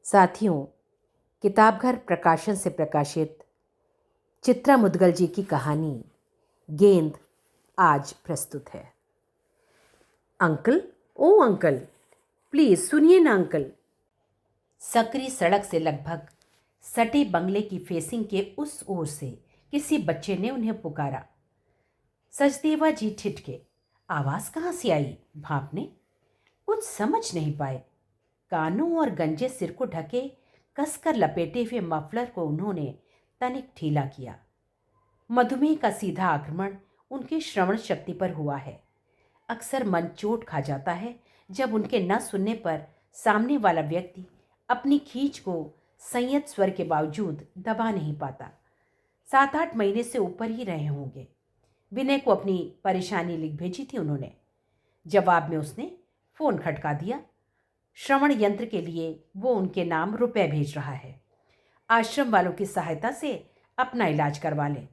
साथियों, किताबघर प्रकाशन से प्रकाशित चित्रा मुदगल जी की कहानी गेंद आज प्रस्तुत है। अंकल, ओ अंकल, प्लीज सुनिए ना अंकल। सकरी सड़क से लगभग सटे बंगले की फेसिंग के उस ओर से किसी बच्चे ने उन्हें पुकारा। सचदेवा जी ठिठके। आवाज कहाँ से आई? भाप ने कुछ समझ नहीं पाए। कानों और गंजे सिर को ढके कसकर लपेटे हुए मफलर को उन्होंने तनिक ढीला किया। मधुमेह का सीधा आक्रमण उनकी श्रवण शक्ति पर हुआ है। अक्सर मन चोट खा जाता है जब उनके न सुनने पर सामने वाला व्यक्ति अपनी खींच को संयत स्वर के बावजूद दबा नहीं पाता। 7-8 महीने से ऊपर ही रहे होंगे। विनय को अपनी परेशानी लिख भेजी थी उन्होंने। जवाब में उसने फोन खटका दिया। श्रवण यंत्र के लिए वो उनके नाम रुपए भेज रहा है। आश्रम वालों की सहायता से अपना इलाज करवा लें।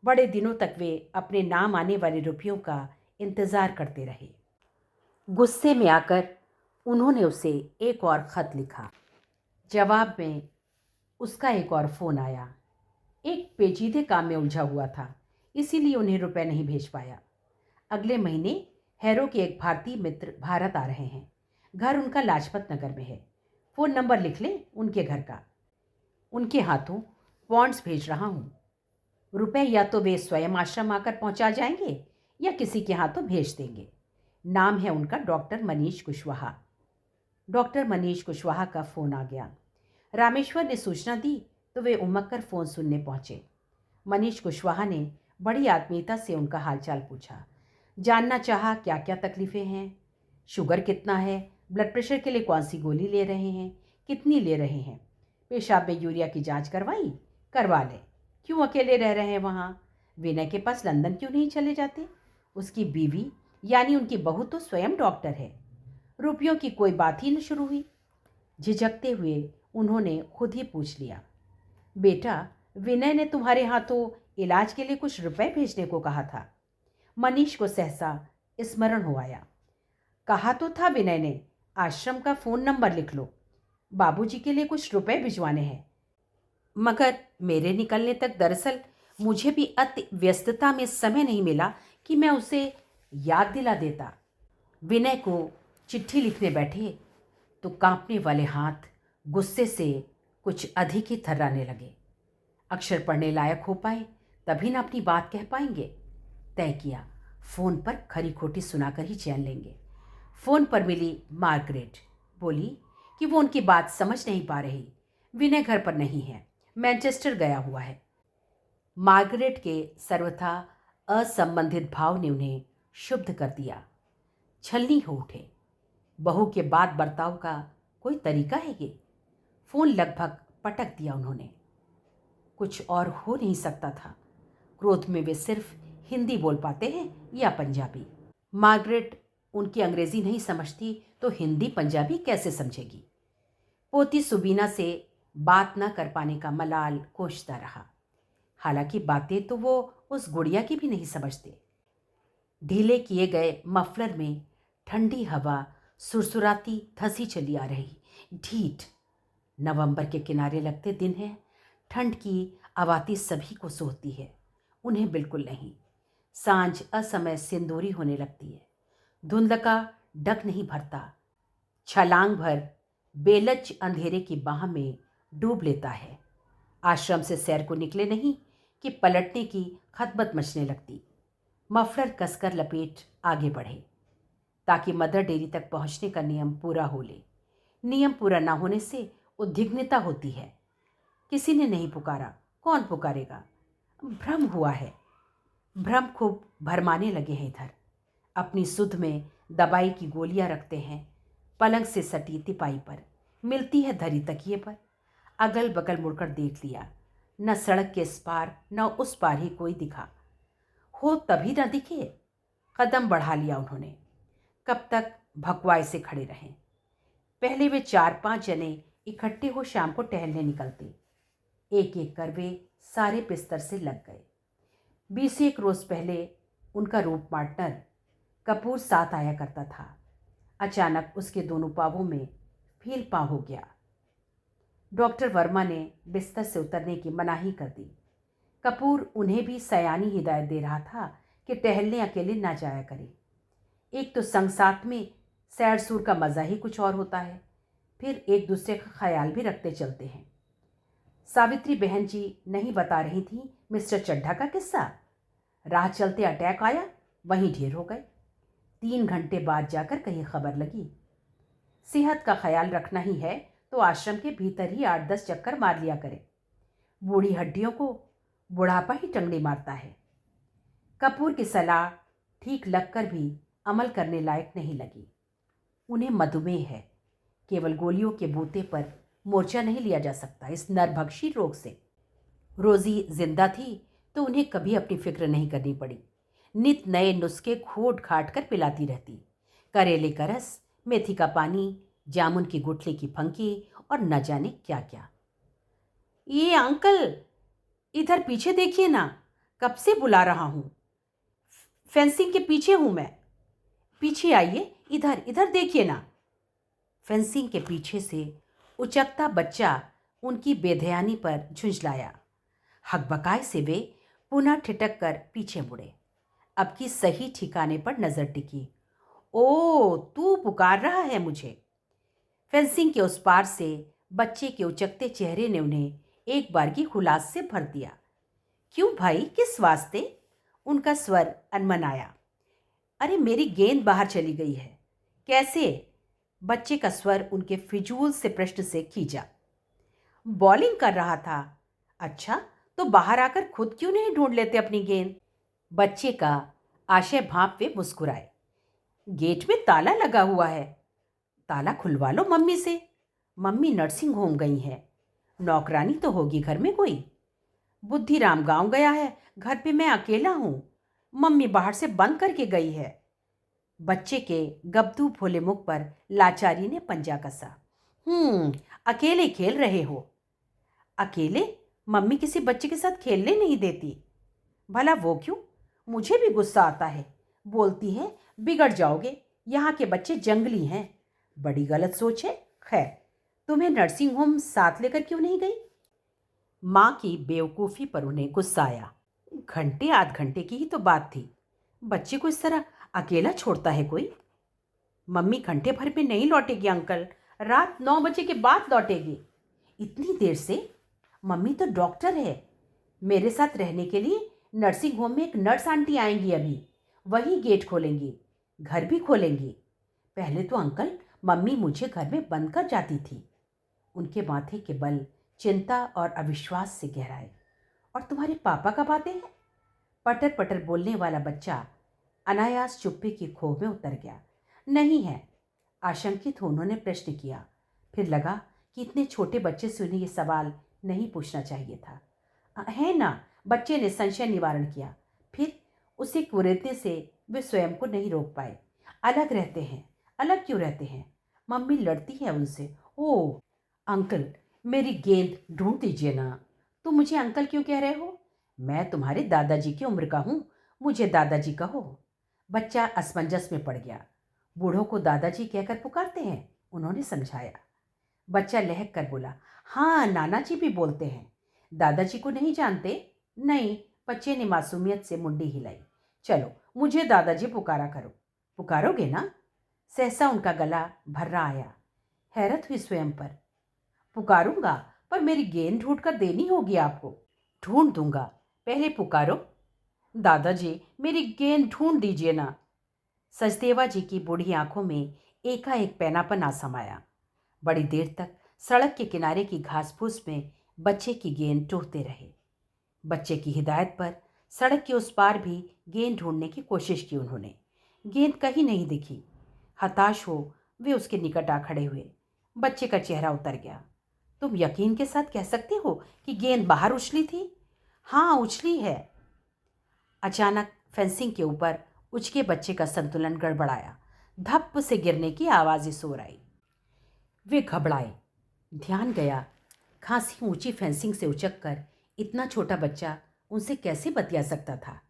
बड़े दिनों तक वे अपने नाम आने वाले रुपयों का इंतज़ार करते रहे। गुस्से में आकर उन्होंने उसे एक और ख़त लिखा। जवाब में उसका एक और फ़ोन आया। एक पेचीदे काम में उलझा हुआ था, इसीलिए उन्हें रुपए नहीं भेज पाया। अगले महीने हैरो के एक भारतीय मित्र भारत आ रहे हैं। घर उनका लाजपत नगर में है। फ़ोन नंबर लिख लें उनके घर का। उनके हाथों पॉन्ड्स भेज रहा हूँ। रुपए या तो वे स्वयं आश्रम आकर पहुंचा जाएंगे या किसी के हाथों भेज देंगे। नाम है उनका डॉक्टर मनीष कुशवाहा। डॉक्टर मनीष कुशवाहा का फ़ोन आ गया। रामेश्वर ने सूचना दी तो वे उमक कर फ़ोन सुनने पहुंचे। मनीष कुशवाहा ने बड़ी आत्मीयता से उनका हालचाल पूछा। जानना चाहा क्या क्या तकलीफ़ें हैं, शुगर कितना है, ब्लड प्रेशर के लिए कौन सी गोली ले रहे हैं, कितनी ले रहे हैं, पेशाब में यूरिया की जांच करवाई? करवा लें। क्यों अकेले रह रहे हैं वहाँ? विनय के पास लंदन क्यों नहीं चले जाते? उसकी बीवी यानी उनकी बहू तो स्वयं डॉक्टर है। रुपयों की कोई बात ही न शुरू हुई। झिझकते हुए उन्होंने खुद ही पूछ लिया, बेटा विनय ने तुम्हारे हाथों इलाज के लिए कुछ रुपए भेजने को कहा था। मनीष को सहसा स्मरण हो आया। कहा तो था विनय ने, आश्रम का फ़ोन नंबर लिख लो, बाबूजी के लिए कुछ रुपए भिजवाने हैं। मगर मेरे निकलने तक दरअसल मुझे भी अति व्यस्तता में समय नहीं मिला कि मैं उसे याद दिला देता। विनय को चिट्ठी लिखने बैठे तो कांपने वाले हाथ गुस्से से कुछ अधिक ही थर्राने लगे। अक्षर पढ़ने लायक हो पाए तभी ना अपनी बात कह पाएंगे। तय किया, फ़ोन पर खरी खोटी सुनाकर ही चैन लेंगे। फ़ोन पर मिली मार्गरेट। बोली कि वो उनकी बात समझ नहीं पा रही। विनय घर पर नहीं है, मैनचेस्टर गया हुआ है। मार्गरेट के सर्वथा असंबंधित भाव ने उन्हें शुद्ध कर दिया। छलनी हो उठे। बहू के बाद बर्ताव का कोई तरीका है ये? फ़ोन लगभग पटक दिया उन्होंने। कुछ और हो नहीं सकता था। क्रोध में वे सिर्फ हिंदी बोल पाते हैं या पंजाबी। मार्गरेट उनकी अंग्रेजी नहीं समझती तो हिंदी पंजाबी कैसे समझेगी? पोती सुबीना से बात न कर पाने का मलाल कोसता रहा। हालांकि बातें तो वो उस गुड़िया की भी नहीं समझते। ढीले किए गए मफलर में ठंडी हवा सुरसुराती धंसी चली आ रही। ढीठ। नवंबर के किनारे लगते दिन है। ठंड की आवाती सभी को सोती है, उन्हें बिल्कुल नहीं। सांझ असमय सिंदूरी होने लगती है। धुंध का डग नहीं भरता। छलांग भर बेलच अंधेरे की बाह में डूब लेता है। आश्रम से सैर को निकले नहीं कि पलटने की खतबत मचने लगती। मफलर कसकर लपेट आगे बढ़े ताकि मदर डेयरी तक पहुंचने का नियम पूरा हो ले। नियम पूरा ना होने से उद्विग्नता होती है। किसी ने नहीं पुकारा, कौन पुकारेगा? भ्रम हुआ है। भ्रम खूब भरमाने लगे हैं इधर। अपनी सुध में दवाई की गोलियां रखते हैं। पलंग से सटी तिपाई पर मिलती है धरी तकिए पर। अगल बगल मुड़कर देख लिया, न सड़क के इस पार न उस पार ही कोई दिखा हो। तभी न दिखे, कदम बढ़ा लिया उन्होंने। कब तक भकवाए से खड़े रहें? पहले वे 4-5 जने इकट्ठे हो शाम को टहलने निकलते। एक एक कर वे सारे बिस्तर से लग गए। 20 रोज पहले उनका रूप पार्टनर कपूर साथ आया करता था। अचानक उसके दोनों पावों में फील पाँव हो गया। डॉक्टर वर्मा ने बिस्तर से उतरने की मनाही कर दी। कपूर उन्हें भी सयानी हिदायत दे रहा था कि टहलने अकेले ना जाया करें। एक तो संग साथ में सैर सूर का मज़ा ही कुछ और होता है, फिर एक दूसरे का ख्याल भी रखते चलते हैं। सावित्री बहन जी नहीं बता रही थी मिस्टर चड्ढा का किस्सा। राह चलते अटैक आया, वहीं ढेर हो गए। 3 घंटे बाद जाकर कहीं खबर लगी। सेहत का ख्याल रखना ही है तो आश्रम के भीतर ही 8-10 चक्कर मार लिया करें। बूढ़ी हड्डियों को बुढ़ापा ही टंगड़ी मारता है। कपूर की सलाह ठीक लगकर भी अमल करने लायक नहीं लगी। उन्हें मधुमेह है, केवल गोलियों के बूते पर मोर्चा नहीं लिया जा सकता। इस नरभक्षी रोग से रोजी जिंदा थी तो उन्हें कभी अपनी फिक्र नहीं करनी पड़ी। नित नए नुस्खे घोट घाट कर पिलाती रहती। करेले का रस, मेथी का पानी, जामुन की गुठली की फंकी और न जाने क्या क्या। ये अंकल, इधर पीछे देखिए ना, कब से बुला रहा हूं। फेंसिंग के पीछे हूं मैं। पीछे आइए, इधर इधर देखिए ना। फेंसिंग के पीछे से उचकता बच्चा उनकी बेध्यानी पर झुंझलाया। हकबकाए से वे पुनः ठिठक कर पीछे मुड़े। अब की सही ठिकाने पर नजर टिकी। ओ, तू पुकार रहा है मुझे। फेंसिंग के उस पार से बच्चे के उचकते चेहरे ने उन्हें एक बार की हुलास से भर दिया। क्यों भाई, किस वास्ते? उनका स्वर अनमनाया। अरे, मेरी गेंद बाहर चली गई है। कैसे? बच्चे का स्वर उनके फिजूल से प्रश्न से खींचा। बॉलिंग कर रहा था। अच्छा, तो बाहर आकर खुद क्यों नहीं ढूंढ लेते अपनी गेंद? बच्चे का आशय भांप वे मुस्कुराए। गेट में ताला लगा हुआ है। ताला खुलवा लो मम्मी से। मम्मी नर्सिंग होम गई हैं। नौकरानी तो होगी घर में कोई। बुद्धिराम गांव गया है, घर पे मैं अकेला हूं। मम्मी बाहर से बंद करके गई है। बच्चे के गब्दू भोले मुख पर लाचारी ने पंजा कसा। अकेले खेल रहे हो। अकेले? मम्मी किसी बच्चे के साथ खेलने नहीं देती। भला वो क्यों? मुझे भी गुस्सा आता है। बोलती है बिगड़ जाओगे, यहाँ के बच्चे जंगली हैं। बड़ी गलत सोच है। खैर, तुम्हें नर्सिंग होम साथ लेकर क्यों नहीं गई? माँ की बेवकूफ़ी पर उन्हें गुस्सा आया। घंटे आध घंटे की ही तो बात थी। बच्चे को इस तरह अकेला छोड़ता है कोई? मम्मी घंटे भर में नहीं लौटेगी अंकल, रात 9 बजे के बाद लौटेगी। इतनी देर से? मम्मी तो डॉक्टर है। मेरे साथ रहने के लिए नर्सिंग होम में एक नर्स आंटी आएंगी अभी। वही गेट खोलेंगी, घर भी खोलेंगी। पहले तो अंकल मम्मी मुझे घर में बंद कर जाती थी। उनके माथे के बल चिंता और अविश्वास से गहराए। और तुम्हारे पापा कब आते हैं? पटर पटर बोलने वाला बच्चा अनायास चुप्पी की खो में उतर गया। नहीं है। आशंकित उन्होंने प्रश्न किया। फिर लगा कि इतने छोटे बच्चे से उन्हें यह सवाल नहीं पूछना चाहिए था। है ना, बच्चे ने संशय निवारण किया। फिर उसे कुरेदने से वे स्वयं को नहीं रोक पाए। अलग रहते हैं। अलग क्यों रहते हैं? मम्मी लड़ती है उनसे। ओह अंकल, मेरी गेंद ढूंढ दीजिए ना। तुम मुझे अंकल क्यों कह रहे हो? मैं तुम्हारे दादाजी की उम्र का हूँ, मुझे दादाजी कहो। बच्चा असमंजस में पड़ गया। बूढ़ों को दादाजी कहकर पुकारते हैं, उन्होंने समझाया। बच्चा लहक कर बोला, हाँ नाना जी भी बोलते हैं। दादाजी को नहीं जानते? नहीं। बच्चे ने मासूमियत से मुंडी हिलाई। चलो मुझे दादाजी पुकारा करो। पुकारोगे ना? सहसा उनका गला भर्रा आया। हैरत हुई स्वयं पर। पुकारूंगा, पर मेरी गेंद ढूंढ कर देनी होगी आपको। ढूंढ दूंगा, पहले पुकारो। दादाजी, मेरी गेंद ढूंढ दीजिए ना। सचदेवा जी की बूढ़ी आंखों में एकाएक पैनापन आ समाया। बड़ी देर तक सड़क के किनारे की घास फूस में बच्चे की गेंद टोहते रहे। बच्चे की हिदायत पर सड़क के उस पार भी गेंद ढूंढने की कोशिश की उन्होंने। गेंद कहीं नहीं दिखी। हताश हो वे उसके निकट आ खड़े हुए। बच्चे का चेहरा उतर गया। तुम यकीन के साथ कह सकते हो कि गेंद बाहर उछली थी? हाँ, उछली है। अचानक फेंसिंग के ऊपर उचके बच्चे का संतुलन गड़बड़ाया। धप से गिरने की आवाज़ें शोर आई। वे घबराए। ध्यान गया, खासी ऊंची फेंसिंग से उचक कर इतना छोटा बच्चा उनसे कैसे बतिया सकता था?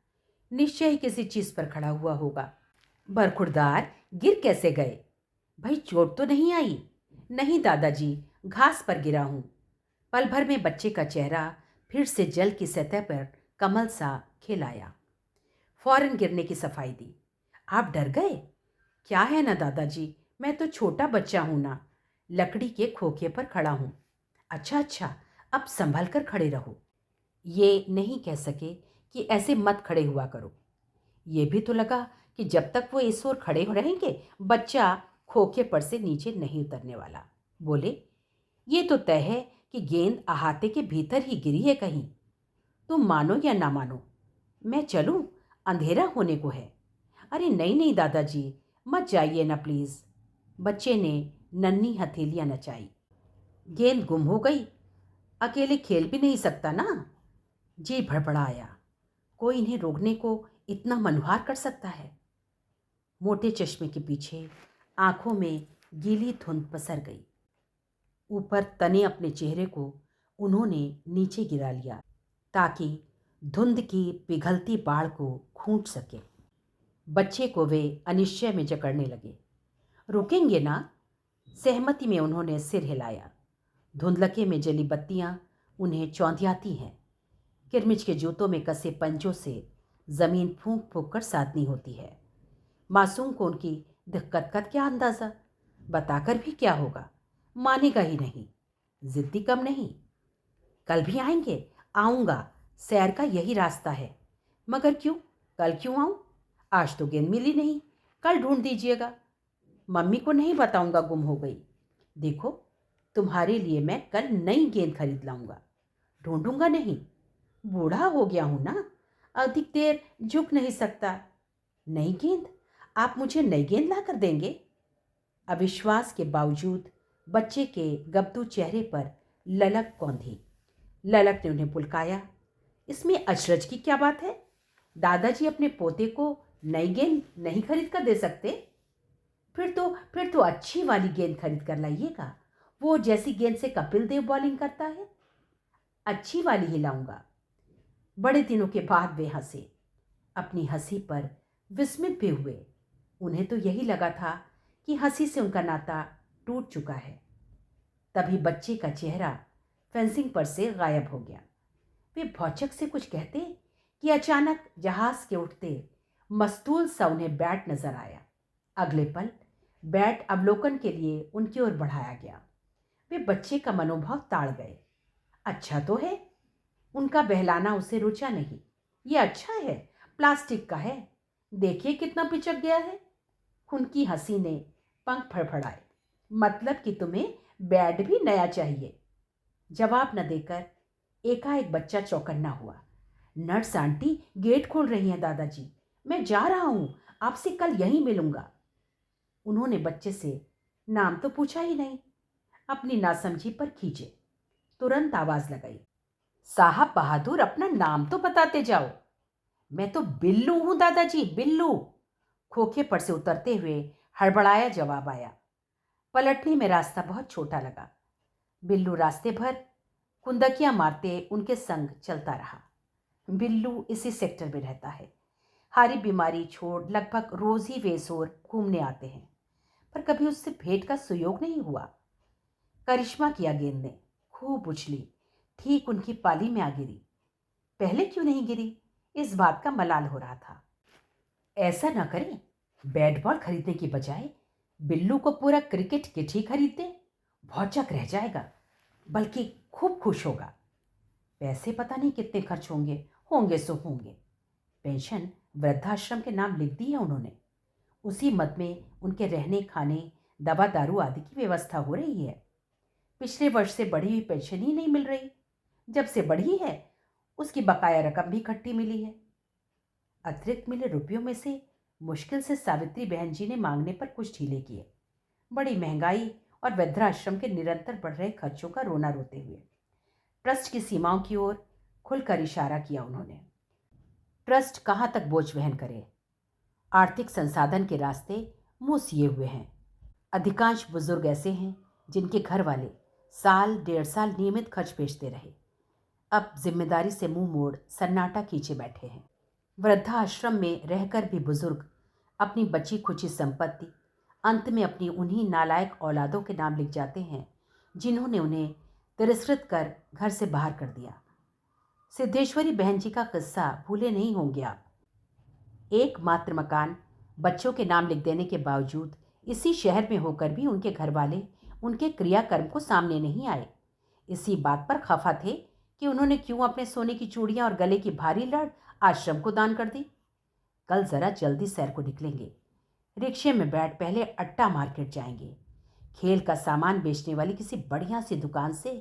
निश्चय ही किसी चीज़ पर खड़ा हुआ होगा। बरखुरदार, गिर कैसे गए? भाई चोट तो नहीं आई? नहीं दादाजी, घास पर गिरा हूँ। पल भर में बच्चे का चेहरा फिर से जल की सतह पर कमल सा खिल आया। फौरन गिरने की सफाई दी। आप डर गए? क्या है ना दादाजी, मैं तो छोटा बच्चा हूं ना, लकड़ी के खोखे पर खड़ा हूं। अच्छा अच्छा, अब संभल कर खड़े रहो। ये नहीं कह सके कि ऐसे मत खड़े हुआ करो। ये भी तो लगा कि जब तक वो इस ओर खड़े हो रहेंगे बच्चा खोखे पर से नीचे नहीं उतरने वाला। बोले, ये तो तय है कि गेंद अहाते के भीतर ही गिरी है कहीं। तुम मानो या ना मानो, मैं चलूं? अंधेरा होने को है। अरे नहीं नहीं दादाजी, मत जाइए ना प्लीज़। बच्चे ने नन्ही हथेलियां नचाई। गेंद गुम हो गई, अकेले खेल भी नहीं सकता ना। जी भड़बड़ाया, कोई इन्हें रोकने को इतना मनुहार कर सकता है? मोटे चश्मे के पीछे आंखों में गीली धुंध पसर गई। ऊपर तने अपने चेहरे को उन्होंने नीचे गिरा लिया ताकि धुंध की पिघलती बाढ़ को खूंट सके। बच्चे को वे अनिश्चय में जकड़ने लगे। रुकेंगे ना? सहमति में उन्होंने सिर हिलाया। धुंधलके में जली बत्तियां उन्हें चौंधियाती हैं। किरमिच के जूतों में कसे पंजों से जमीन फूंक फूंक कर साधनी होती है। मासूम को उनकी दिक्कत का क्या अंदाजा? बताकर भी क्या होगा, मानेगा ही नहीं। जिद्दी कम नहीं। कल भी आएंगे? आऊँगा, सैर का यही रास्ता है। मगर क्यों? कल क्यों आऊँ? आज तो गेंद मिली नहीं, कल ढूंढ दीजिएगा। मम्मी को नहीं बताऊंगा गुम हो गई। देखो, तुम्हारे लिए मैं कल नई गेंद खरीद लाऊंगा। ढूंढूंगा नहीं, बूढ़ा हो गया हूं ना, अधिक देर झुक नहीं सकता। नई गेंद? आप मुझे नई गेंद ला कर देंगे? अविश्वास के बावजूद बच्चे के गब्दू चेहरे पर ललक कौंधी। ललक ने उन्हें पुलकाया। इसमें अचरज की क्या बात है? दादाजी अपने पोते को नई गेंद नहीं खरीद कर दे सकते? फिर तो अच्छी वाली गेंद खरीद कर लाइएगा, वो जैसी गेंद से कपिल देव बॉलिंग करता है। अच्छी वाली ही लाऊंगा। बड़े दिनों के बाद वे हंसे। अपनी हंसी पर विस्मित भी हुए। उन्हें तो यही लगा था कि हंसी से उनका नाता टूट चुका है। तभी बच्चे का चेहरा फेंसिंग पर से गायब हो गया। वे भौचक से कुछ कहते कि अचानक जहाज के उठते मस्तूल सा उन्हें बैट नजर आया। अगले पल बैट अवलोकन के लिए उनकी ओर बढ़ाया गया। वे बच्चे का मनोभाव ताड़ गए। अच्छा तो है। उनका बहलाना उसे रुचा नहीं। ये अच्छा है, प्लास्टिक का है, देखिए कितना पिचक गया है। उनकी हंसी ने पंख फड़फड़ाए। मतलब कि तुम्हें बैट भी नया चाहिए? जवाब न देकर एकाएक बच्चा चौकन्ना हुआ। नर्स आंटी गेट खोल रही हैं दादाजी, मैं जा रहा हूं, आपसे कल यहीं मिलूंगा। उन्होंने बच्चे से नाम तो पूछा ही नहीं, अपनी नासमझी पर खींचे। तुरंत आवाज लगाई, साहब बहादुर अपना नाम तो बताते जाओ। मैं तो बिल्लू हूं दादाजी, बिल्लू। खोखे पर से उतरते हुए हड़बड़ाया जवाब आया। पलटने में रास्ता बहुत छोटा लगा। बिल्लू रास्ते भर कुंदकियां मारते उनके संग चलता रहा। बिल्लू इसी सेक्टर में रहता है। हारी बीमारी छोड़ लगभग रोज ही वे इस ओर घूमने आते हैं, पर कभी उससे भेंट का सुयोग नहीं हुआ। करिश्मा किया गेंद ने, खूब उछली, ठीक उनकी पाली में आ गिरी। पहले क्यों नहीं गिरी, इस बात का मलाल हो रहा था। ऐसा ना करें, बैट बॉल खरीदने की बजाय बिल्लू को पूरा क्रिकेट किट ही खरीद दे। भौचक रह जाएगा, बल्कि खूब खुश होगा। पैसे पता नहीं कितने खर्च होंगे, होंगे सो होंगे। पेंशन वृद्धाश्रम के नाम लिख दी है उन्होंने। उसी मद में उनके रहने खाने दवा दारू आदि की व्यवस्था हो रही है। पिछले वर्ष से बढ़ी हुई पेंशन ही नहीं मिल रही। जब से बढ़ी है उसकी बकाया रकम भी इकट्ठी मिली है। अतिरिक्त मिले रुपयों में से मुश्किल से सावित्री बहन जी ने मांगने पर कुछ ढीले किए। बड़ी महंगाई और वृद्धाश्रम के निरंतर बढ़ रहे खर्चों का रोना रोते हुए ट्रस्ट की सीमाओं की ओर खुलकर इशारा किया उन्होंने। ट्रस्ट कहाँ तक बोझ वहन करे? आर्थिक संसाधन के रास्ते मुंह सिए हुए हैं। अधिकांश बुजुर्ग ऐसे हैं जिनके घर वाले साल डेढ़ साल नियमित खर्च भेजते रहे, अब जिम्मेदारी से मुंह मोड़ सन्नाटा खींचे बैठे हैं। वृद्धाश्रम में रहकर भी बुजुर्ग अपनी बची खुची संपत्ति अंत में अपनी उन्हीं नालायक औलादों के नाम लिख जाते हैं जिन्होंने उन्हें तिरस्कृत कर घर से बाहर कर दिया। सिद्धेश्वरी बहन जी का किस्सा भूले नहीं होंगे आप। एकमात्र मकान बच्चों के नाम लिख देने के बावजूद इसी शहर में होकर भी उनके घर वाले उनके क्रियाकर्म को सामने नहीं आए। इसी बात पर खफा थे कि उन्होंने क्यों अपने सोने की चूड़ियां और गले की भारी लड़ आश्रम को दान कर दी। कल जरा जल्दी सैर को निकलेंगे। रिक्शे में बैठ पहले अट्टा मार्केट जाएंगे। खेल का सामान बेचने वाली किसी बढ़िया सी दुकान से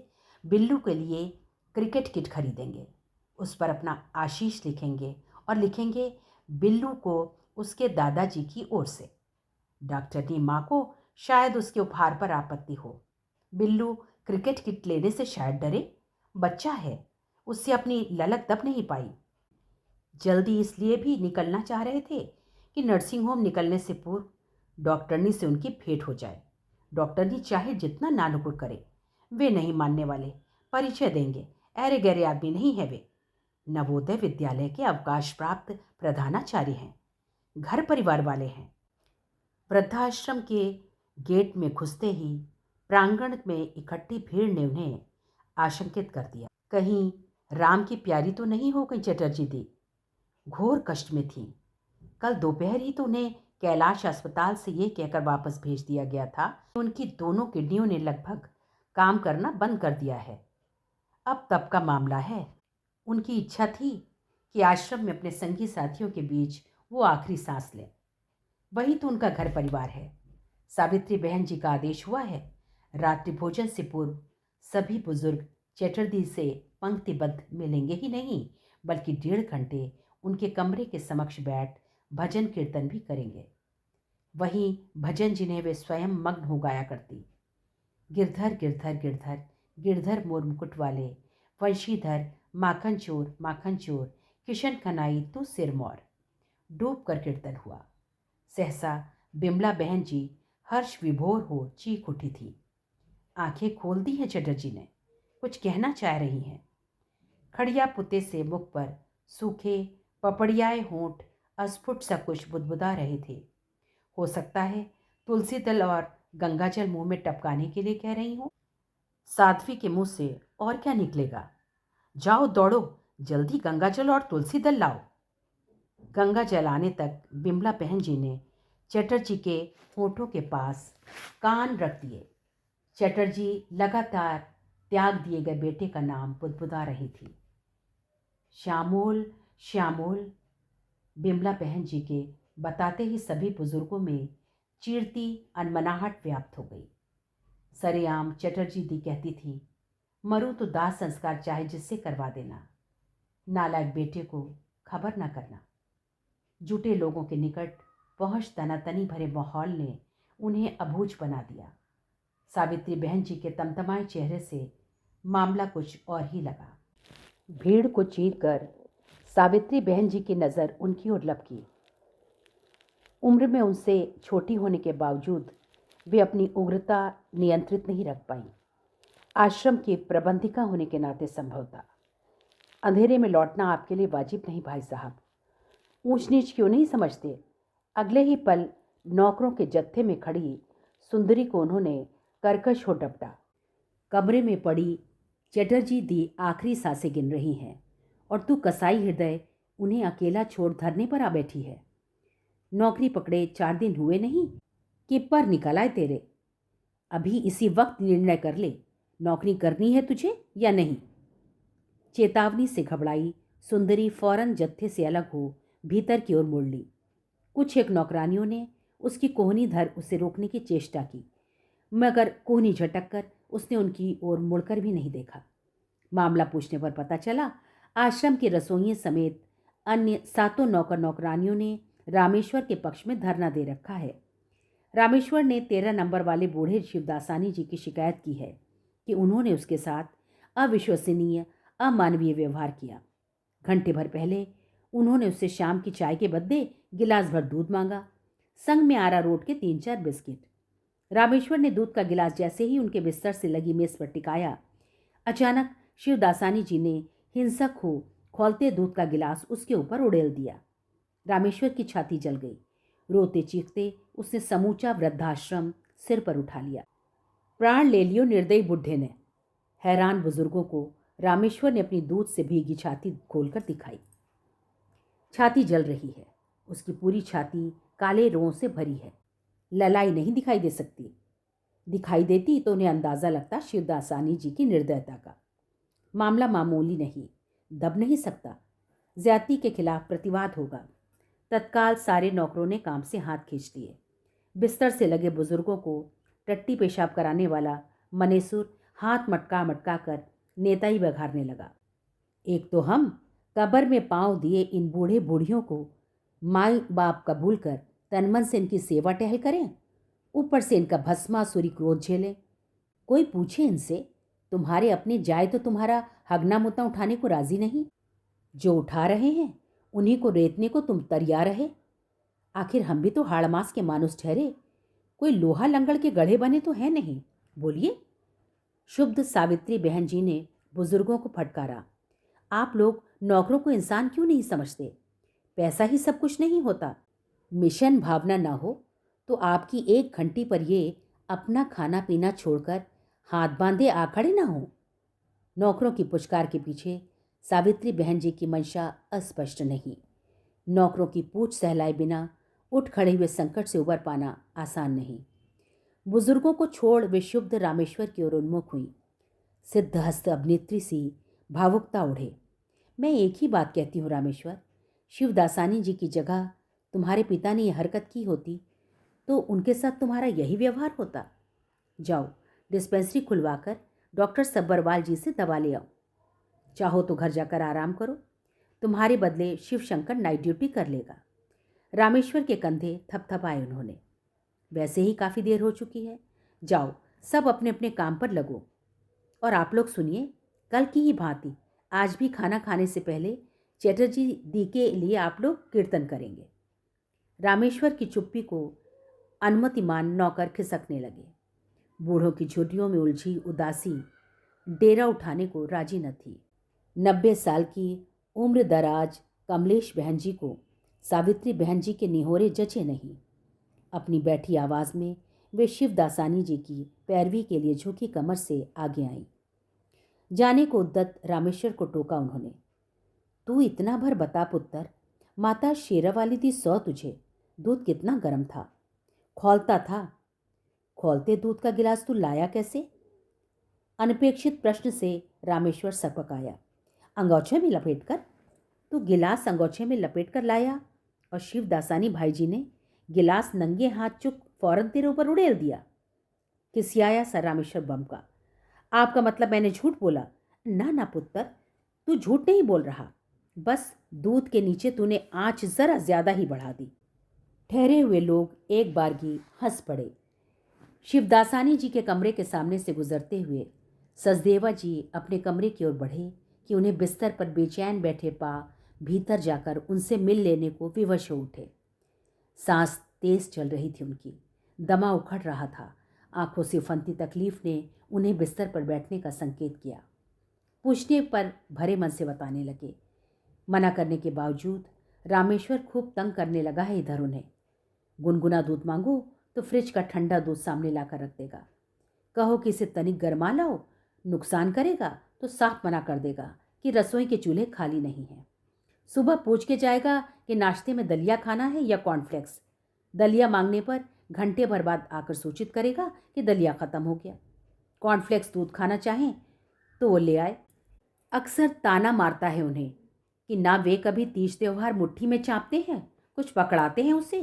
बिल्लू के लिए क्रिकेट किट खरीदेंगे। उस पर अपना आशीष लिखेंगे और लिखेंगे बिल्लू को उसके दादाजी की ओर से। डॉक्टरनी माँ को शायद उसके उपहार पर आपत्ति हो। बिल्लू क्रिकेट किट लेने से शायद डरे। बच्चा है, उससे अपनी ललक दब नहीं पाई। जल्दी इसलिए भी निकलना चाह रहे थे कि नर्सिंग होम निकलने से पूर्व डॉक्टरनी से उनकी भेंट हो जाए। डॉक्टरनी चाहे जितना नानुकुर करे, वे नहीं मानने वाले। परिचय देंगे, अरे गहरे आदमी नहीं है वे। नवोदय विद्यालय के अवकाश प्राप्त प्रधानाचार्य हैं, घर परिवार वाले हैं। वृद्धाश्रम के गेट में घुसते ही प्रांगण में इकट्ठी भीड़ ने उन्हें आशंकित कर दिया। कहीं राम की प्यारी तो नहीं हो गई चटर्जी दी। घोर कष्ट में थी। कल दोपहर ही तो उन्हें कैलाश अस्पताल से ये कहकर वापस भेज दिया गया था कि उनकी दोनों किडनियों ने लगभग काम करना बंद कर दिया है। अब तब का मामला है। उनकी इच्छा थी कि आश्रम में अपने संगी साथियों के बीच वो आखिरी सांस लें। वही तो उनका घर परिवार है। सावित्री बहन जी का आदेश हुआ है, रात्रि भोजन से पूर्व सभी बुजुर्ग चटर्जी से पंक्तिबद्ध मिलेंगे ही नहीं, बल्कि 1.5 घंटे उनके कमरे के समक्ष बैठ भजन कीर्तन भी करेंगे। वहीं भजन जिन्हें वे स्वयं मग्न हो गाया करती। गिरधर गिरधर गिरधर, गिरधर मोर मुकुट वाले, वंशीधर, माखन चोर, किशन कनाई तू सिरमौर। डूब कर कीर्तन हुआ। सहसा बिमला बहन जी हर्ष विभोर हो चीख उठी थी। आंखें खोल दी हैं चटर्जी ने, कुछ कहना चाह रही हैं। खड़िया पुते से मुख पर सूखे पपड़ियाए होंठ अस्फुट सा कुछ बुदबुदा रहे थे। हो सकता है तुलसी दल और गंगाजल मुंह में टपकाने के लिए कह रही हूँ। साध्वी के मुंह से और क्या निकलेगा। जाओ दौड़ो, जल्दी गंगाजल और तुलसी दल लाओ। गंगा जल आने तक बिमला बहन जी ने चटर्जी के होठों के पास कान रख दिए। चटर्जी लगातार त्याग दिए गए बेटे का नाम बुदबुदा रही थी। श्यामोल श्यामोल। बिमला बहन जी के बताते ही सभी बुजुर्गों में चीरती अनमनाहट व्याप्त हो गई। सरेआम चटर्जी दी कहती थी, मरूं तो दाह संस्कार चाहे जिससे करवा देना, नालायक बेटे को खबर ना करना। जुटे लोगों के निकट पहुंच तनातनी भरे माहौल ने उन्हें अबूझ बना दिया। सावित्री बहन जी के तमतमाए चेहरे से मामला कुछ और ही लगा। भीड़ को चीरकर सावित्री बहन जी की नज़र उनकी ओर लपकी। उम्र में उनसे छोटी होने के बावजूद वे अपनी उग्रता नियंत्रित नहीं रख पाई। आश्रम की प्रबंधिका होने के नाते संभव था। अंधेरे में लौटना आपके लिए वाजिब नहीं भाई साहब। ऊंच नीच क्यों नहीं समझते। अगले ही पल नौकरों के जत्थे में खड़ी सुंदरी को उन्होंने कर्कश हो डपटा। कमरे में पड़ी चटर्जी दी आखिरी सांसें गिन रही हैं और तू कसाई हृदय उन्हें अकेला छोड़ धरने पर आ बैठी है। नौकरी पकड़े 4 दिन हुए नहीं कि पर निकल आए तेरे। अभी इसी वक्त निर्णय कर ले, नौकरी करनी है तुझे या नहीं। चेतावनी से घबराई सुंदरी फौरन जत्थे से अलग हो भीतर की ओर मुड़ ली। कुछ एक नौकरानियों ने उसकी कोहनी धर उसे रोकने की चेष्टा की, मगर कोहनी झटक कर उसने उनकी ओर मुड़कर भी नहीं देखा। मामला पूछने पर पता चला आश्रम के रसोइये समेत अन्य 7 नौकर नौकरानियों ने रामेश्वर के पक्ष में धरना दे रखा है। रामेश्वर ने 13 नंबर वाले बूढ़े शिवदासानी जी की शिकायत की है कि उन्होंने उसके साथ अविश्वसनीय अमानवीय व्यवहार किया। घंटे भर पहले उन्होंने उससे शाम की चाय के बदले गिलास भर दूध मांगा, संग में आरा रोट के 3-4 बिस्किट। रामेश्वर ने दूध का गिलास जैसे ही उनके बिस्तर से लगी मेज पर टिकाया, अचानक शिवदासानी जी ने हिंसक हो खौलते दूध का गिलास उसके ऊपर उड़ेल दिया। रामेश्वर की छाती जल गई। रोते चीखते उसने समूचा वृद्धाश्रम सिर पर उठा लिया। प्राण ले लियो निर्दयी बुढ़े ने। हैरान बुजुर्गों को रामेश्वर ने अपनी दूध से भीगी छाती खोलकर दिखाई। छाती जल रही है। उसकी पूरी छाती काले रों से भरी है। ललाई नहीं दिखाई दे सकती। दिखाई देती तो उन्हें अंदाजा लगता शिवदासानी जी की निर्दयता का। मामला मामूली नहीं, दब नहीं सकता। ज्यादती के खिलाफ प्रतिवाद होगा। तत्काल सारे नौकरों ने काम से हाथ खींच लिए। बिस्तर से लगे बुजुर्गों को टट्टी पेशाब कराने वाला मनेसुर हाथ मटका मटका कर नेताई बघारने लगा। एक तो हम कब्र में पांव दिए इन बूढ़े बूढ़ियों को माई बाप कबूल कर तनमन से इनकी सेवा टहल करें, ऊपर से इनका भस्मासुरी क्रोध झेलें। कोई पूछे इनसे, तुम्हारे अपने जाए तो तुम्हारा हगना मुत्ता उठाने को राजी नहीं। जो उठा रहे हैं उन्हीं को रेतने को तुम तरिया रहे। आखिर हम भी तो हाड़मास के मानुस ठहरे, कोई लोहा लंगड़ के गढ़े बने तो है नहीं। बोलिए। शुद्ध सावित्री बहन जी ने बुजुर्गों को फटकारा। आप लोग नौकरों को इंसान क्यों नहीं समझते? पैसा ही सब कुछ नहीं होता। मिशन भावना ना हो तो आपकी एक घंटी पर ये अपना खाना पीना छोड़कर हाथ बांधे आ खड़े ना हो। नौकरों की पुचकार के पीछे सावित्री बहन जी की मंशा अस्पष्ट नहीं। नौकरों की पूछ सहलाए बिना उठ खड़े हुए संकट से उबर पाना आसान नहीं। बुजुर्गों को छोड़ वे शुद्ध रामेश्वर की ओर उन्मुख हुई। सिद्धहस्त अभिनेत्री सी भावुकता ओढ़े। मैं एक ही बात कहती हूँ रामेश्वर, शिवदासानी जी की जगह तुम्हारे पिता ने यह हरकत की होती तो उनके साथ तुम्हारा यही व्यवहार होता। जाओ डिस्पेंसरी खुलवाकर डॉक्टर सब्बरवाल जी से दवा ले आओ। चाहो तो घर जाकर आराम करो, तुम्हारे बदले शिव शंकर नाइट ड्यूटी कर लेगा। रामेश्वर के कंधे थपथपाए उन्होंने। वैसे ही काफ़ी देर हो चुकी है, जाओ सब अपने अपने काम पर लगो। और आप लोग सुनिए, कल की ही भांति आज भी खाना खाने से पहले चैटर्जी दी के लिए आप लोग कीर्तन करेंगे। रामेश्वर की चुप्पी को अनुमतिमान नौकर खिसकने लगे। बूढ़ों की झुर्रियों में उलझी उदासी डेरा उठाने को राजी न थी। 90 साल की उम्र दराज कमलेश बहन जी को सावित्री बहन जी के निहोरे जचे नहीं। अपनी बैठी आवाज़ में वे शिवदासानी जी की पैरवी के लिए झुकी कमर से आगे आईं। जाने को उद्दत रामेश्वर को टोका उन्होंने। तू इतना भर बता पुत्र, माता शेरावाली दी 100 तुझे, दूध कितना गर्म था? खौलता था। खौलते दूध का गिलास तू लाया कैसे? अनपेक्षित प्रश्न से रामेश्वर सकपकाया। अंगोछे में लपेट कर। तू गिलास अंगोछे में लपेट कर लाया और शिवदासानी भाई जी ने गिलास नंगे हाथ चुक फौरन तेरे ऊपर उड़ेल दिया। खिसियाया सा रामेश्वर बम का। आपका मतलब मैंने झूठ बोला? ना ना पुत्र, तू झूठ नहीं बोल रहा, बस दूध के नीचे तूने आंच जरा ज्यादा ही बढ़ा दी। ठहरे हुए लोग एक बारगी हंस पड़े। शिवदासानी जी के कमरे के सामने से गुजरते हुए सचदेवा जी अपने कमरे की ओर बढ़े कि उन्हें बिस्तर पर बेचैन बैठे पा भीतर जाकर उनसे मिल लेने को विवश हो उठे। सांस तेज चल रही थी उनकी, दमा उखड़ रहा था। आंखों से उफनती तकलीफ ने उन्हें बिस्तर पर बैठने का संकेत किया। पूछने पर भरे मन से बताने लगे। मना करने के बावजूद रामेश्वर खूब तंग करने लगा है इधर उन्हें। गुनगुना दूध मांगो तो फ्रिज का ठंडा दूध सामने लाकर रख देगा। कहो कि इसे तनिक गरमा लाओ, नुकसान करेगा तो साफ मना कर देगा कि रसोई के चूल्हे खाली नहीं हैं। सुबह पूछ के जाएगा कि नाश्ते में दलिया खाना है या कॉर्नफ्लेक्स। दलिया मांगने पर घंटे भर बाद आकर सूचित करेगा कि दलिया ख़त्म हो गया। कॉर्नफ्लेक्स दूध खाना चाहें तो वो ले आए। अक्सर ताना मारता है उन्हें कि ना वे कभी तीज त्योहार मुट्ठी में चापते हैं, कुछ पकड़ाते हैं उसे,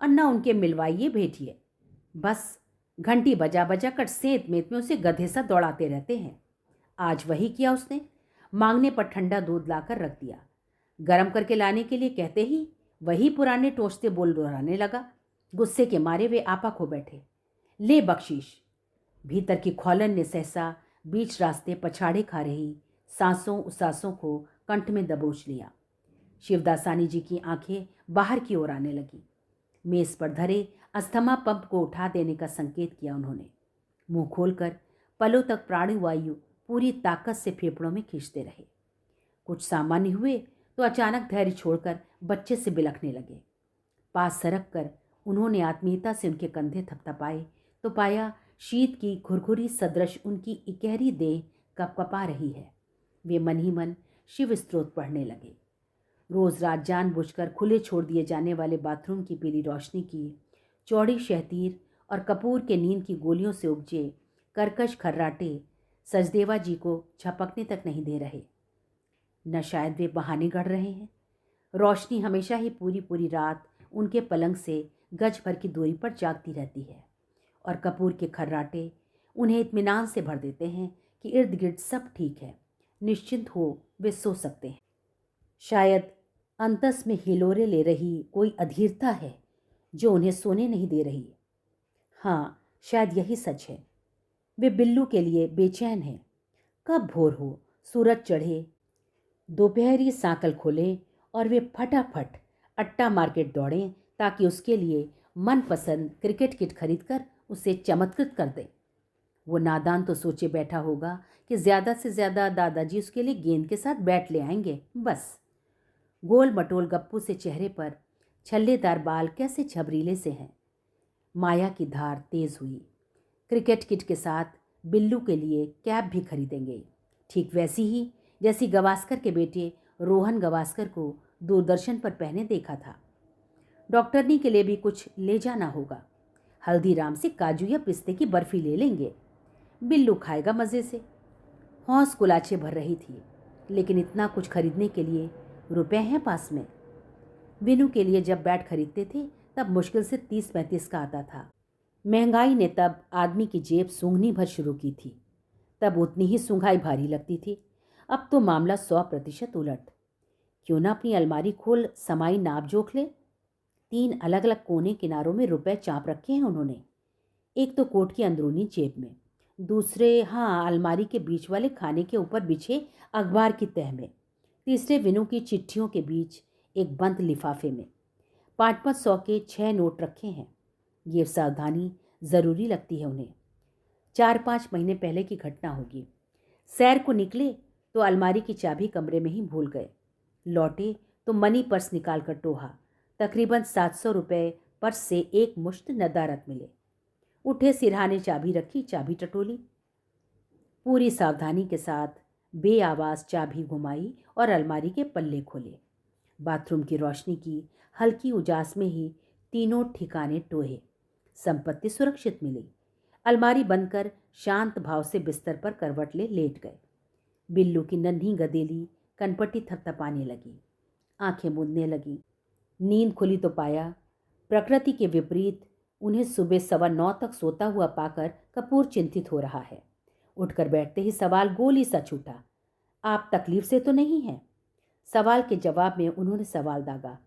और ना उनके मिलवाइए भेटिए। बस घंटी बजा बजा कर सेंत मेत में उसे गधे सा दौड़ाते रहते हैं। आज वही किया उसने। मांगने पर ठंडा दूध लाकर रख दिया। गर्म करके लाने के लिए कहते ही वही पुराने टोचते बोल दोहराने लगा। गुस्से के मारे वे आपा खो बैठे। ले बख्शीश। भीतर की खौलन ने सहसा बीच रास्ते पछाड़े खा रही सांसों उसासों को कंठ में दबोच लिया। शिवदासानी जी की आंखें बाहर की ओर आने लगी। मेज पर धरे अस्थमा पंप को उठा देने का संकेत किया उन्होंने। मुंह खोलकर पलों तक प्राणवायु पूरी ताकत से फेफड़ों में खींचते रहे। कुछ सामान्य हुए तो अचानक धैर्य छोड़कर बच्चे से बिलखने लगे। पास सरक कर उन्होंने आत्मीयता से उनके कंधे थपथपाए तो पाया शीत की घुरघुरी सदृश उनकी इकहरी देह कपकपा रही है। वे मन ही मन शिव स्तोत्र पढ़ने लगे। रोज रात जानबूझकर खुले छोड़ दिए जाने वाले बाथरूम की पीली रोशनी की चौड़ी शहतीर और कपूर के नींद की गोलियों से उपजे कर्कश खर्राटे सचदेवा जी को झपकने तक नहीं दे रहे। न शायद वे बहाने गढ़ रहे हैं। रोशनी हमेशा ही पूरी पूरी रात उनके पलंग से गज भर की दूरी पर जागती रहती है और कपूर के खर्राटे उन्हें इत्मीनान से भर देते हैं कि इर्द गिर्द सब ठीक है, निश्चिंत हो वे सो सकते हैं। शायद अंतस में हिलोरे ले रही कोई अधीरता है जो उन्हें सोने नहीं दे रही। हाँ, शायद यही सच है। वे बिल्लू के लिए बेचैन हैं। कब भोर हो, सूरज चढ़े, दोपहरी सांकल खोले और वे फटाफट अट्टा मार्केट दौड़ें ताकि उसके लिए मनपसंद क्रिकेट किट खरीदकर उसे चमत्कृत कर दें। वो नादान तो सोचे बैठा होगा कि ज़्यादा से ज़्यादा दादाजी उसके लिए गेंद के साथ बैट ले आएंगे, बस। गोल मटोल गप्पू से चेहरे पर छल्लेदार बाल कैसे झबरीले से हैं। माया की धार तेज हुई। क्रिकेट किट के साथ बिल्लू के लिए कैप भी खरीदेंगे, ठीक वैसी ही जैसी गवास्कर के बेटे रोहन गवास्कर को दूरदर्शन पर पहने देखा था। डॉक्टरनी के लिए भी कुछ ले जाना होगा। हल्दीराम से काजू या पिस्ते की बर्फी ले लेंगे, बिल्लू खाएगा मज़े से। हौस कुलाचे भर रही थी, लेकिन इतना कुछ खरीदने के लिए रुपए हैं पास में। विनू के लिए जब बैट खरीदते थे तब मुश्किल से 30-35 का आता था। महंगाई ने तब आदमी की जेब सूंघनी भर शुरू की थी। तब उतनी ही सूंघाई भारी लगती थी। अब तो मामला 100% उलट। क्यों ना अपनी अलमारी खोल समाई नाप जोख ले। 3 अलग अलग कोने किनारों में रुपए चाप रखे हैं उन्होंने। एक तो कोट की अंदरूनी जेब में, दूसरे अलमारी के बीच वाले खाने के ऊपर बिछे अखबार की तह में, तीसरे विनू की चिट्ठियों के बीच एक बंद लिफाफे में 5-5 के 6 नोट रखे हैं। ये सावधानी ज़रूरी लगती है उन्हें। 4-5 महीने पहले की घटना होगी। सैर को निकले तो अलमारी की चाबी कमरे में ही भूल गए। लौटे तो मनी पर्स निकाल कर टोहा। तकरीबन 700 रुपये पर्स से एक मुश्त नदारत मिले। उठे सिरहाने चाबी रखी, चाबी टटोली। पूरी सावधानी के साथ बेआवाज़ चाबी घुमाई और अलमारी के पल्ले खोले। बाथरूम की रोशनी की हल्की उजास में ही तीनों ठिकाने टोहे। संपत्ति सुरक्षित मिली। अलमारी बंद कर शांत भाव से बिस्तर पर करवट ले लेट गए। बिल्लू की नन्ही गदेली कनपट्टी थपथपाने लगी, आंखें मूंदने लगी। नींद खुली तो पाया प्रकृति के विपरीत उन्हें सुबह 9:15 तक सोता हुआ पाकर कपूर चिंतित हो रहा है। उठकर बैठते ही सवाल गोली सा छूटा, आप तकलीफ से तो नहीं हैं? सवाल के जवाब में उन्होंने सवाल दागा,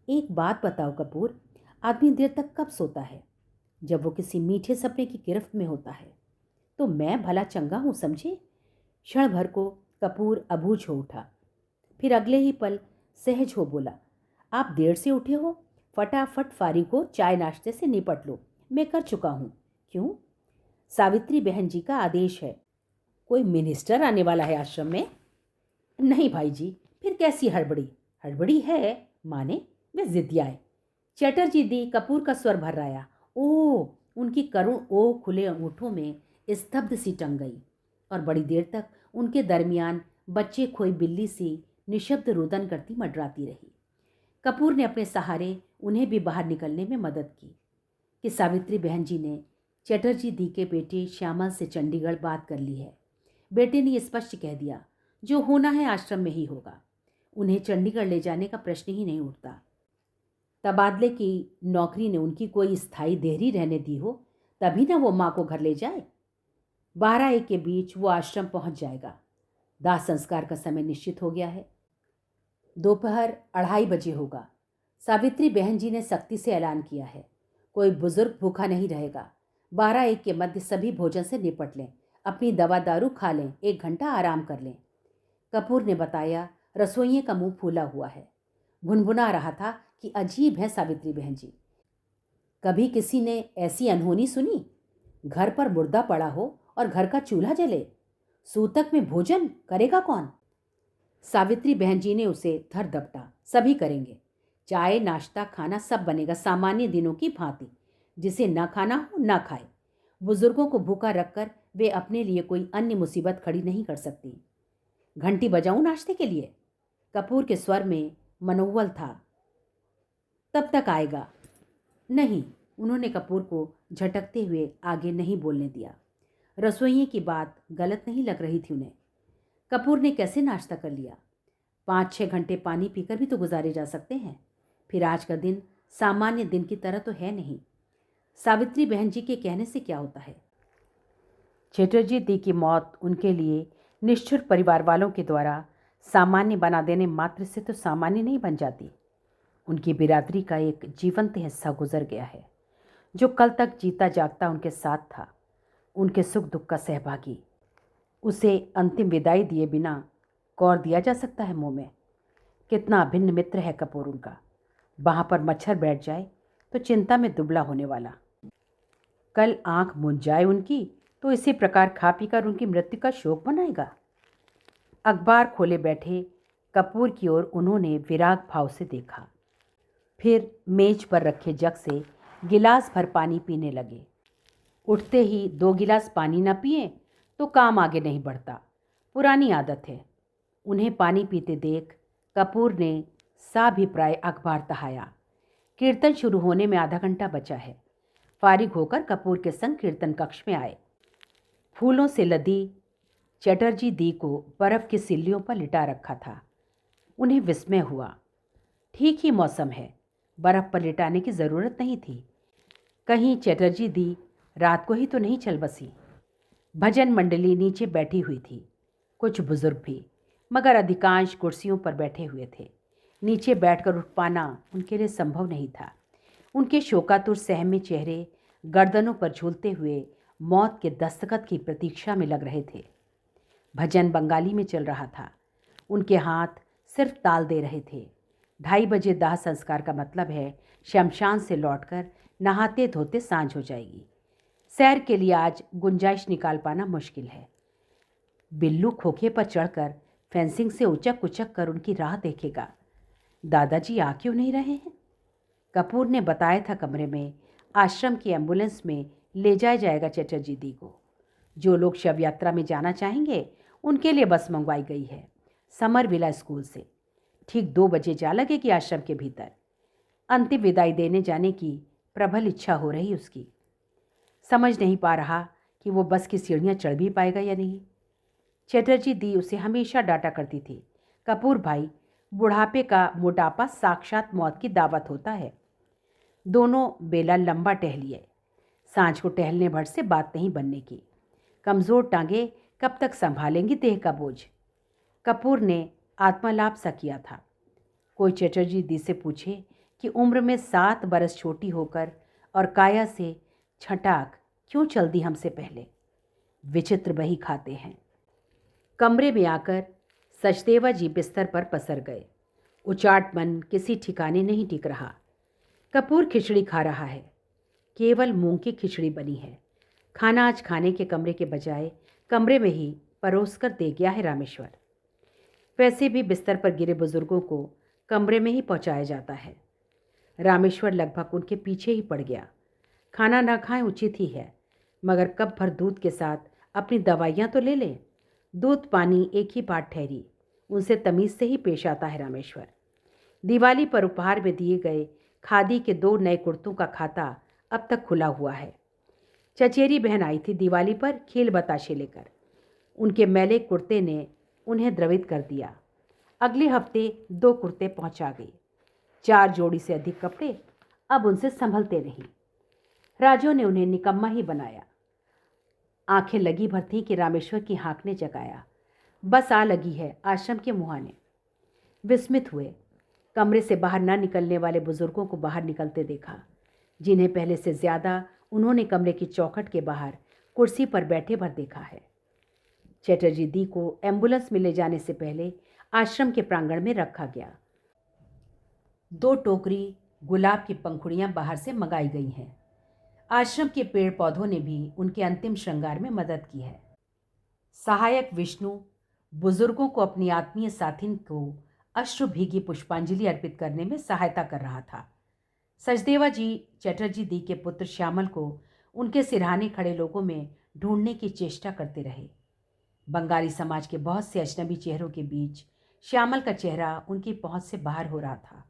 एक बात बताओ कपूर, आदमी देर तक कब सोता है? जब वो किसी मीठे सपने की गिरफ्त में होता है। तो मैं भला चंगा हूँ समझे। क्षण भर को कपूर अबूझ हो उठा, फिर अगले ही पल सहज हो बोला, आप देर से उठे हो, फटाफट फारिग हो, चाय नाश्ते से निपट लो, मैं कर चुका हूँ। क्यों? सावित्री बहन जी का आदेश है। कोई मिनिस्टर आने वाला है आश्रम में? नहीं भाई जी, फिर कैसी हड़बड़ी? हड़बड़ी है माने वे जिद्दियाए। चटर्जी दी कपूर का स्वर भर्राया। ओह, उनकी करुण ओह खुले अंगूठों में स्तब्ध सी टंग गई और बड़ी देर तक उनके दरमियान बच्चे खोई बिल्ली सी निशब्द रुदन करती मंडराती रही। कपूर ने अपने सहारे उन्हें भी बाहर निकलने में मदद की कि सावित्री बहन जी ने चटर्जी दी के बेटे श्यामल से चंडीगढ़ बात कर ली है। बेटे ने स्पष्ट कह दिया, जो होना है आश्रम में ही होगा। उन्हें चंडीगढ़ ले जाने का प्रश्न ही नहीं उठता। तबादले की नौकरी ने उनकी कोई स्थायी देहरी रहने दी हो, तभी ना वो माँ को घर ले जाए। 12-1 के बीच वो आश्रम पहुंच जाएगा। दाह संस्कार का समय निश्चित हो गया है। दोपहर 2:30 बजे होगा। सावित्री बहन जी ने सख्ती से ऐलान किया है, कोई बुजुर्ग भूखा नहीं रहेगा। 12-1 के मध्य सभी भोजन से निपट लें, अपनी दवा दारू खा लें, 1 घंटा आराम कर लें। कपूर ने बताया, रसोइये का मुंह फूला हुआ है। भुनभुना रहा था कि अजीब है सावित्री बहन जी, कभी किसी ने ऐसी अनहोनी सुनी? घर पर मुर्दा पड़ा हो और घर का चूल्हा जले, सूतक में भोजन करेगा कौन? सावित्री बहन जी ने उसे धर दपटा, सभी करेंगे। चाय नाश्ता खाना सब बनेगा सामान्य दिनों की भांति। जिसे न खाना हो न खाए। बुजुर्गों को भूखा रखकर वे अपने लिए कोई अन्य मुसीबत खड़ी नहीं कर सकती। घंटी बजाऊं नाश्ते के लिए? कपूर के स्वर में मनोवल था। तब तक आएगा। नहीं, उन्होंने कपूर को झटकते हुए आगे नहीं बोलने दिया। रसोइये की बात गलत नहीं लग रही थी उन्हें। कपूर ने कैसे नाश्ता कर लिया? 5-6 घंटे पानी पीकर भी तो गुजारे जा सकते हैं। फिर आज का दिन सामान्य दिन की तरह तो है नहीं। सावित्री बहन जी के कहने से क्या होता है? चटर्जी दी की मौत उनके लिए निष्ठुर परिवार वालों के द्वारा सामान्य बना देने मात्र से तो सामान्य नहीं बन जाती। उनकी बिरादरी का एक जीवंत हिस्सा गुजर गया है, जो कल तक जीता जागता उनके साथ था, उनके सुख दुख का सहभागी। उसे अंतिम विदाई दिए बिना कौर दिया जा सकता है मुंह में? कितना अभिन्न मित्र है कपूर उनका। वहाँ पर मच्छर बैठ जाए तो चिंता में दुबला होने वाला। कल आंख मूंद जाए उनकी तो इसी प्रकार खा पीकर उनकी मृत्यु का शोक मनाएगा। अखबार खोले बैठे कपूर की ओर उन्होंने विराग भाव से देखा। फिर मेज पर रखे जग से गिलास भर पानी पीने लगे। उठते ही 2 गिलास पानी न पिए तो काम आगे नहीं बढ़ता, पुरानी आदत है। उन्हें पानी पीते देख कपूर ने साभिप्राय अखबार तहाया। कीर्तन शुरू होने में आधा घंटा बचा है। फारिग होकर कपूर के संग कीर्तन कक्ष में आए। फूलों से लदी चटर्जी दी को बर्फ की सिल्लियों पर लिटा रखा था। उन्हें विस्मय हुआ। ठीक ही मौसम है, बर्फ पर लिटाने की ज़रूरत नहीं थी। कहीं चटर्जी दी रात को ही तो नहीं चल बसी। भजन मंडली नीचे बैठी हुई थी, कुछ बुजुर्ग भी, मगर अधिकांश कुर्सियों पर बैठे हुए थे। नीचे बैठकर उठ पाना उनके लिए संभव नहीं था। उनके शोकातुर सहमे चेहरे गर्दनों पर झूलते हुए मौत के दस्तखत की प्रतीक्षा में लग रहे थे। भजन बंगाली में चल रहा था। उनके हाथ सिर्फ ताल दे रहे थे। 2:30 बजे दाह संस्कार का मतलब है शमशान से लौटकर नहाते धोते सांझ हो जाएगी। सैर के लिए आज गुंजाइश निकाल पाना मुश्किल है। बिल्लू खोखे पर चढ़कर फेंसिंग से उचक उचक कर उनकी राह देखेगा। दादाजी आ क्यों नहीं रहे हैं? कपूर ने बताया था कमरे में आश्रम की एम्बुलेंस में ले जाया जाएगा चटर्जी दी को। जो लोग शव यात्रा में जाना चाहेंगे उनके लिए बस मंगवाई गई है समर विला स्कूल से। ठीक 2 बजे जा लगेगी आश्रम के भीतर। अंतिम विदाई देने जाने की प्रबल इच्छा हो रही उसकी। समझ नहीं पा रहा कि वो बस की सीढ़ियाँ चढ़ भी पाएगा या नहीं। चटर्जी दी उसे हमेशा डांटा करती थी, कपूर भाई, बुढ़ापे का मोटापा साक्षात मौत की दावत होता है। दोनों बेला लंबा टहलिए। सांझ को टहलने भर से बात नहीं बनने की। कमज़ोर टांगे कब तक संभालेंगी देह का बोझ? कपूर ने आत्मलाप सा किया था। कोई चटर्जी दी से पूछे कि उम्र में 7 बरस छोटी होकर और काया से छटाक क्यों चल दी हमसे पहले? विचित्र बही खाते हैं। कमरे में आकर सचदेवा जी बिस्तर पर पसर गए। उचाट मन किसी ठिकाने नहीं टिक रहा। कपूर खिचड़ी खा रहा है। केवल मूंग की खिचड़ी बनी है। खाना आज खाने के कमरे के बजाय कमरे में ही परोस कर दे गया है रामेश्वर। वैसे भी बिस्तर पर गिरे बुजुर्गों को कमरे में ही पहुंचाया जाता है। रामेश्वर लगभग उनके पीछे ही पड़ गया। खाना ना खाएं उचित ही है, मगर कप भर दूध के साथ अपनी दवाइयाँ तो ले लें। दूध पानी एक ही बात ठहरी। उनसे तमीज़ से ही पेश आता है रामेश्वर। दिवाली पर उपहार में दिए गए खादी के 2 नए कुर्तों का खाता अब तक खुला हुआ है। चचेरी बहन आई थी दिवाली पर खील बताशे लेकर। उनके मैले कुर्ते ने उन्हें द्रवित कर दिया। अगले हफ्ते 2 कुर्ते पहुंचा गई। 4 जोड़ी से अधिक कपड़े अब उनसे संभलते नहीं। राजू ने उन्हें निकम्मा ही बनाया। आंखें लगी भर थी कि रामेश्वर की हाँक ने जगाया। बस आ लगी है आश्रम के मुहाने। विस्मित हुए। कमरे से बाहर न निकलने वाले बुजुर्गों को बाहर निकलते देखा, जिन्हें पहले से ज़्यादा उन्होंने कमरे की चौखट के बाहर कुर्सी पर बैठे भर देखा है। चटर्जी दी को एम्बुलेंस में ले जाने से पहले आश्रम के प्रांगण में रखा गया। 2 टोकरी गुलाब की पंखुड़ियाँ बाहर से मंगाई गई हैं। आश्रम के पेड़ पौधों ने भी उनके अंतिम श्रृंगार में मदद की है। सहायक विष्णु बुजुर्गों को अपनी आत्मीय साथिन को अश्रु भीगी पुष्पांजलि अर्पित करने में सहायता कर रहा था। सचदेवा जी चटर्जी दी के पुत्र श्यामल को उनके सिरहाने खड़े लोगों में ढूंढने की चेष्टा करते रहे। बंगाली समाज के बहुत से अजनबी चेहरों के बीच श्यामल का चेहरा उनकी पहुंच से बाहर हो रहा था।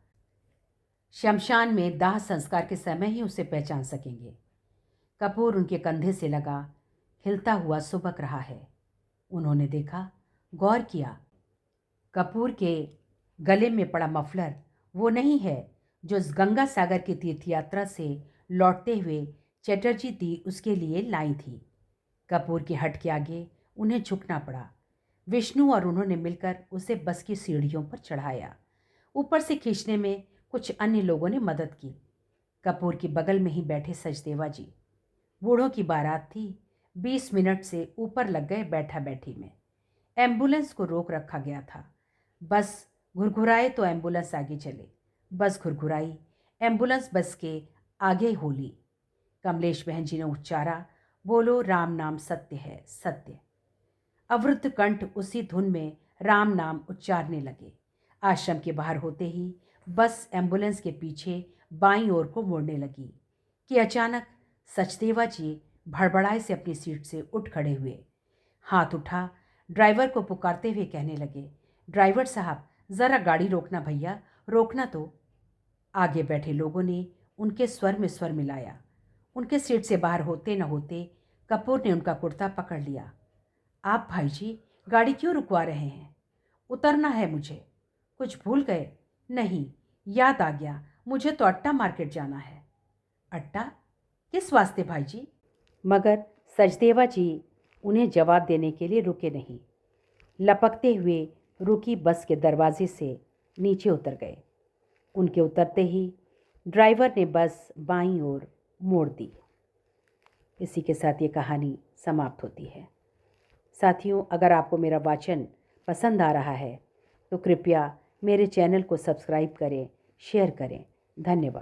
शमशान में दाह संस्कार के समय ही उसे पहचान सकेंगे। कपूर उनके कंधे से लगा, हिलता हुआ सुबक रहा है। उन्होंने देखा, गौर किया। कपूर के गले में पड़ा मफलर वो नहीं है जो गंगा सागर की तीर्थ यात्रा से लौटते हुए चटर्जी दी उसके लिए लाई थी। कपूर के हट के आगे उन्हें झुकना पड़ा। विष्णु और उन्होंने मिलकर उसे बस की सीढ़ियों पर चढ़ाया। ऊपर से खींचने में कुछ अन्य लोगों ने मदद की। कपूर के बगल में ही बैठे सचदेवा जी। बूढ़ों की बारात थी। 20 मिनट से ऊपर लग गए बैठा बैठी में। एम्बुलेंस को रोक रखा गया था। बस घुरघुराए तो एम्बुलेंस आगे चले। बस घुरघुराई, एम्बुलेंस बस के आगे होली। कमलेश बहन जी ने उच्चारा, बोलो राम नाम सत्य है, सत्य। अवरुद्ध कंठ उसी धुन में राम नाम उच्चारने लगे। आश्रम के बाहर होते ही बस एम्बुलेंस के पीछे बाईं ओर को मुड़ने लगी कि अचानक सचदेवा जी भड़बड़ाए से अपनी सीट से उठ खड़े हुए। हाथ उठा, ड्राइवर को पुकारते हुए कहने लगे, ड्राइवर साहब ज़रा गाड़ी रोकना भैया, रोकना तो। आगे बैठे लोगों ने उनके स्वर में स्वर मिलाया। उनके सीट से बाहर होते न होते कपूर ने उनका कुर्ता पकड़ लिया। आप भाई जी गाड़ी क्यों रुकवा रहे हैं? उतरना है मुझे। कुछ भूल गए? नहीं, याद आ गया, मुझे तो अट्टा मार्केट जाना है। अट्टा? किस वास्ते भाई जी? मगर सचदेवा जी उन्हें जवाब देने के लिए रुके नहीं। लपकते हुए रुकी बस के दरवाजे से नीचे उतर गए। उनके उतरते ही ड्राइवर ने बस बाईं ओर मोड़ दी। इसी के साथ ये कहानी समाप्त होती है। साथियों, अगर आपको मेरा वाचन पसंद आ रहा है तो कृपया मेरे चैनल को सब्सक्राइब करें, शेयर करें। धन्यवाद।